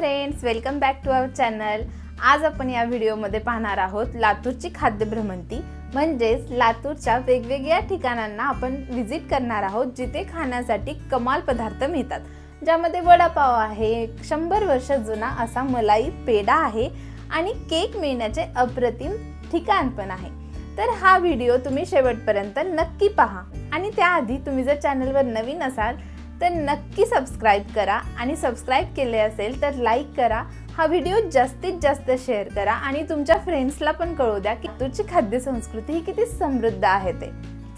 Friends, welcome back to our channel. आज आपण या व्हिडिओमध्ये पाहणार आहोत लातूरची खाद्य भ्रमंती, म्हणजेच लातूरच्या वेगवेगळ्या ठिकाणांना आपण व्हिजिट करणार आहोत, जिथे खाण्यासाठी कमाल पदार्थ मिळतात, ज्यामध्ये वडापाव आहे, 100 वर्ष जुना असा मलाई पेढा आहे आणि केक मिळण्याचे अप्रतिम ठिकाण पण आहे। तर हा व्हिडिओ तुम्ही शेवटपर्यंत नक्की पहा आणि त्याआधी तुम्ही जर चॅनलवर नवीन असाल तर नक्की सबस्क्राइब करा आणि सबस्क्राइब केले असेल तर लाईक करा, हा व्हिडिओ जास्तीत जास्त शेअर करा आणि तुमच्या फ्रेंड्सला पण कळू द्या की लातूरची खाद्य संस्कृती ही किती समृद्ध आहे ते।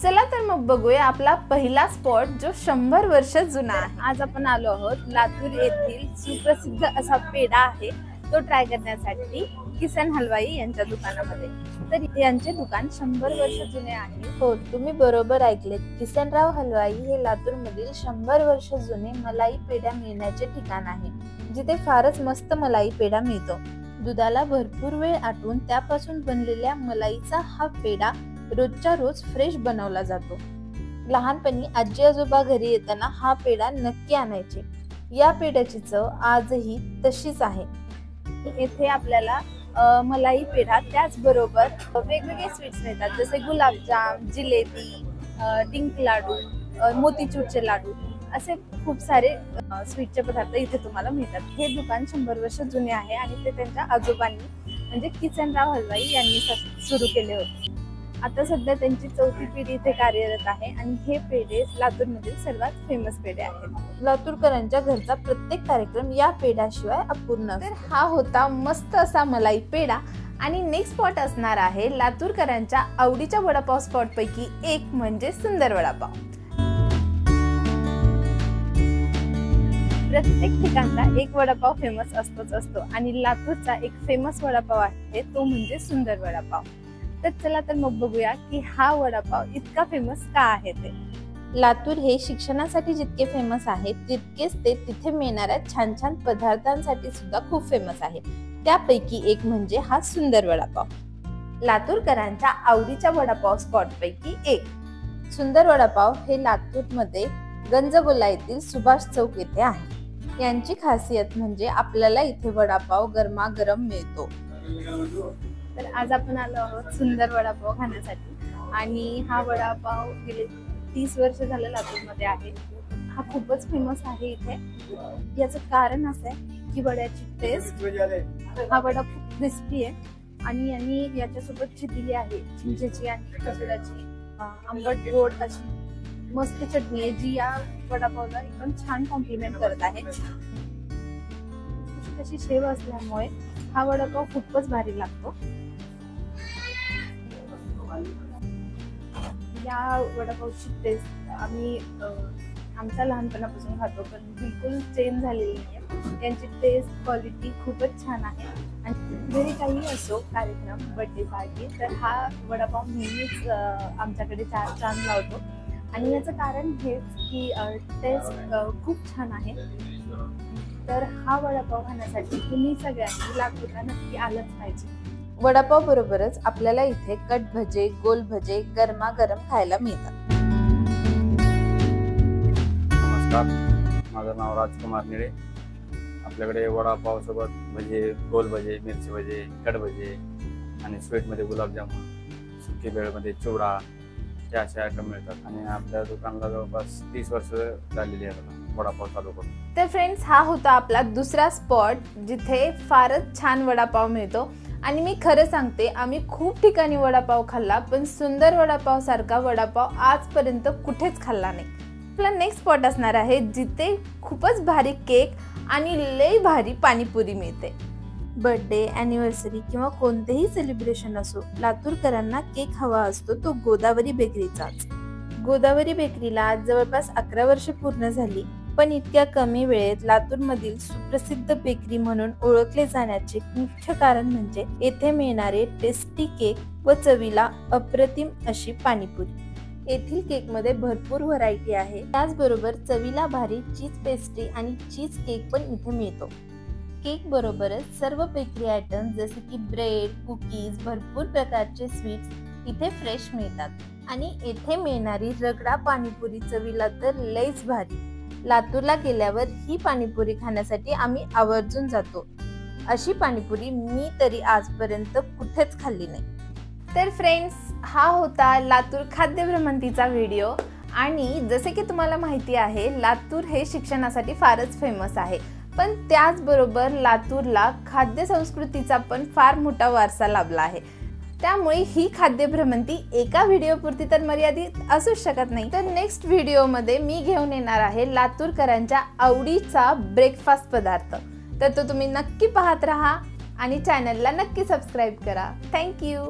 चला तर मग बघूया आपला पहिला स्पॉट जो 100 वर्ष जुना आहे। आज आपण आलो आहोत लातूर येथील सुप्रसिद्ध असा पेढा आहे तो ट्राय करण्यासाठी किसन हलवाई यांच्या दुकानामध्ये। तर यांचे दुकान 100 वर्ष जुने आहे। हो, तुम्ही बरोबर ऐकलेत, किसनराव हलवाई हे लातूर मधील 100 वर्ष जुने मलाई पेढा मिळण्याचे ठिकाण आहे, जिथे फारच मस्त मलाई पेढा मिळतो। दुधाला भरपूर वेळ आटवून त्यापासून बनलेल्या मलाईचा हा पेढा रोजच्या रोज फ्रेश बनवला जातो। लहानपणी आजी आजोबा घरी येताना हा पेढा नक्की आणायचे। या पेढ्याची चव आजही तशीच आहे। येथे आपल्याला मलाई पेढा त्याचबरोबर वेगवेगळे स्वीट्स मिळतात, जसे गुलाबजाम, जिलेबी, डिंक लाडू, मोतीचूरचे लाडू, असे खूप सारे स्वीटचे पदार्थ इथे तुम्हाला मिळतात। हे दुकान 100 वर्ष जुने आहे आणि ते त्यांच्या आजोबांनी म्हणजे किसनराव हलवाई यांनी सुरू केले होते। आता सध्या त्यांची 4थी पिढी इथे कार्यरत आहे आणि हे पेढे लातूरमधील सर्वात फेमस पेढे आहेत। लातूरकरांच्या घरचा प्रत्येक कार्यक्रम या पेढ्याशिवाय अपूर्ण। तर हा होता मस्त असा मलाई पेढा आणि नेक्स्ट स्पॉट असणार आहे लातूरकरांच्या आवडीच्या वडापाव स्पॉट पैकी एक म्हणजे सुंदर वडापाव। प्रत्येक ठिकाणचा एक वडापाव फेमस असतो आणि लातूरचा एक फेमस वडापाव आहे तो म्हणजे सुंदर वडापाव। तर चला तर मग बघूया की हा वडापाव इतका फेमस का आहे ते। लातूर हे शिक्षणासाठी जितके फेमस आहे तितकेच ते तिथे मिळणाऱ्या छान छान पदार्थांसाठी सुद्धा खूप फेमस आहे। त्यापैकी एक म्हणजे हा सुंदर वडापाव, लातूरकरांच्या आवडीच्या वडापाव स्पॉट पैकी एक। सुंदर वडापाव हे लातूरमध्ये गंजगोला येथील सुभाष चौक येथे आहे। यांची खासियत म्हणजे आपल्याला इथे वडापाव गरमागरम मिळतो। तर आज आपण आलो आहोत सुंदर वडापाव खाण्यासाठी आणि हा वडापाव गेले 30 वर्ष झालं लातूरमध्ये आहे। हा खूपच फेमस आहे इथे। याचं कारण असं आहे की वड्याची टेस्ट, हा वडा खूप क्रिस्पी आहे आणि यांनी याच्यासोबत चिरलेली आहे चिंचेची आणि खजुराची आंबट गोड अशी मस्त चटणी आहे, जी या वडापावला एकदम छान कॉम्प्लिमेंट करत आहे। तशी शेव असल्यामुळे हा वडापाव खूपच भारी लागतो। या वडापावची टेस्ट आम्ही आमच्या लहानपणापासून खातो, पण बिलकुल चेंज झालेली नाहीये। यांची टेस्ट क्वालिटी खूपच छान आहे आणि जरी काही असो कार्यक्रम, बर्थडे पार्टी, तर हा वडापाव नेहमीच आमच्याकडे छान लावतो आणि याचं कारण हेच की टेस्ट खूप छान आहे। तर हा वडापाव खाण्यासाठी तुम्ही सगळ्यांनी लातूरला नक्की आलंच पाहिजे। वडापाव बरोबरच आपल्याला इथे कट भजे, गोल भजे गरमागरम खायला मिळतात। नमस्कार, माझं नाव राजकुमार निळे। आपल्याकडे वडापाव सोबत भजे, गोल भजे, मिरची भजे, कट भजे आणि स्वीटमध्ये गुलाबजामुन, सुकी भेळमध्ये चिवडा, हे असे आयटम मिळतात आणि आपल्या दुकानाला जवळपास 30 वर्ष झालेली आहेत वडापाव चालू करून। तर फ्रेंड्स, हा होता आपला दुसरा स्पॉट जिथे फारच छान वडापाव मिळतो आणि मी खरं सांगते, आम्ही खूप ठिकाणी वडापाव खाल्ला, पण सुंदर वडापाव सारखा वडापाव आजपर्यंत कुठेच खाल्ला नाही। आपला नेक्स्ट स्पॉट असणार आहे जिथे खूपच भारी केक आणि लई भारी पाणीपुरी मिळते। बर्थडे, अॅनिव्हर्सरी किंवा कोणतेही सेलिब्रेशन असो, लातूरकरांना केक हवा असतो तो गोदावरी बेकरीचाच। गोदावरी बेकरीला आज जवळपास 11 वर्ष पूर्ण झाली, पण इतक्या कमी वेळेत लातूरमधील सुप्रसिद्ध बेकरी म्हणून ओळखले जाण्याचे मुख्य कारण म्हणजे येथे मिळणारे टेस्टी केक व चवीला अप्रतिम अशी पाणीपुरी। येथील केकमध्ये भरपूर व्हरायटी आहे, त्याचबरोबर चवीला भारी चीज पेस्ट्री आणि चीज केक पण इथे मिळतो। केक बरोबरच सर्व बेकरी आयटम जसे की ब्रेड, कुकीज, भरपूर प्रकारचे स्वीट्स इथे फ्रेश मिळतात आणि येथे मिळणारी रगडा पाणीपुरी चवीला तर लईच भारी। लातूरला गेल्यावर ही पाणीपुरी खाण्यासाठी आम्ही आवर्जून जातो. अशी पाणीपुरी मी तरी आजपर्यंत कुठेच खाल्ली नाही. तर फ्रेंड्स, हा होता लातूर खाद्य भ्रमंतीचा व्हिडिओ. आणि जसे की तुम्हाला माहिती आहे, लातूर हे शिक्षणासाठी फारच फेमस आहे, पण त्याचबरोबर लातूरला खाद्य संस्कृतीचा पण फार मोठा वारसा लाभला आहे. त्यामुळे ही खाद्य भ्रमंती एका व्हिडिओपुरती तर मर्यादित असूच शकत नाही. तर नेक्स्ट व्हिडिओमध्ये मी घेऊन येणार आहे लातूरकरांच्या आवडीचा ब्रेकफास्ट पदार्थ. तर तो तुम्ही नक्की पाहत राहा आणि चॅनलला नक्की सबस्क्राईब करा. थँक्यू.